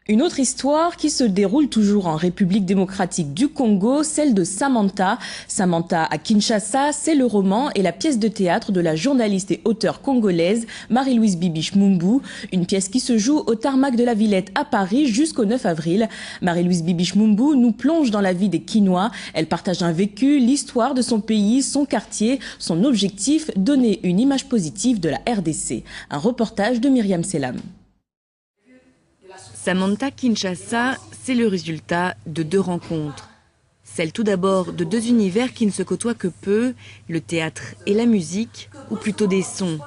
Une autre histoire qui se déroule toujours en République démocratique du Congo, celle de Samantha. Samantha à Kinshasa, c'est le roman et la pièce de théâtre de la journaliste et auteure congolaise Marie-Louise Bibiche Mumbu. Une pièce qui se joue au tarmac de la Villette à Paris jusqu'au 9 avril. Marie-Louise Bibiche Mumbu nous plonge dans la vie des Kinois. Elle partage un vécu, l'histoire de son pays, son quartier, son objectif, donner une image positive de la RDC. Un reportage de Myriam Selam. Samantha Kinshasa, c'est le résultat de deux rencontres. Celle tout d'abord de deux univers qui ne se côtoient que peu, le théâtre et la musique, ou plutôt des sons.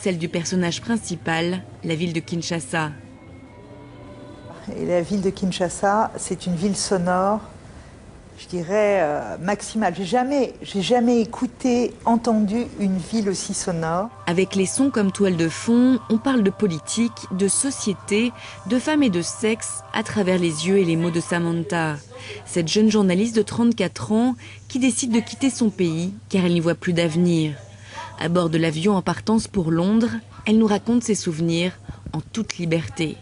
Celle du personnage principal, la ville de Kinshasa. Et la ville de Kinshasa, c'est une ville sonore, je dirais maximale. J'ai jamais écouté, entendu une ville aussi sonore. Avec les sons comme toile de fond, on parle de politique, de société, de femmes et de sexe à travers les yeux et les mots de Samantha. Cette jeune journaliste de 34 ans qui décide de quitter son pays car elle n'y voit plus d'avenir. À bord de l'avion en partance pour Londres, elle nous raconte ses souvenirs en toute liberté.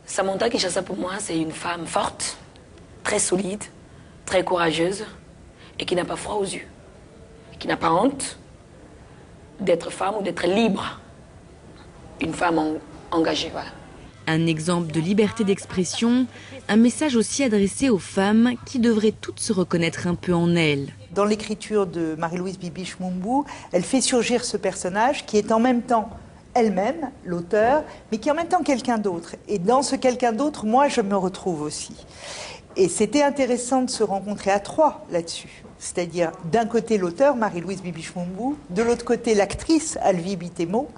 Samantha Kinshasa pour moi, c'est une femme forte, très solide, très courageuse et qui n'a pas froid aux yeux, qui n'a pas honte d'être femme ou d'être libre. Une femme engagée, voilà. Un exemple de liberté d'expression, un message aussi adressé aux femmes qui devraient toutes se reconnaître un peu en elles. Dans l'écriture de Marie-Louise Bibiche Mumbu, elle fait surgir ce personnage qui est en même temps elle-même, l'auteur, mais qui est en même temps quelqu'un d'autre. Et dans ce quelqu'un d'autre, moi, je me retrouve aussi. Et c'était intéressant de se rencontrer à trois là-dessus. C'est-à-dire d'un côté l'auteur, Marie-Louise Bibiche Mumbu, de l'autre côté l'actrice, Alvi Bitemo,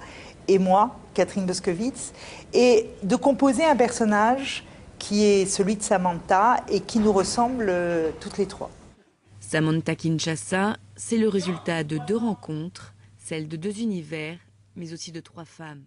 et moi, Catherine Boscovitz, et de composer un personnage qui est celui de Samantha et qui nous ressemble toutes les trois. Samantha Kinshasa, c'est le résultat de deux rencontres, celle de deux univers, mais aussi de trois femmes.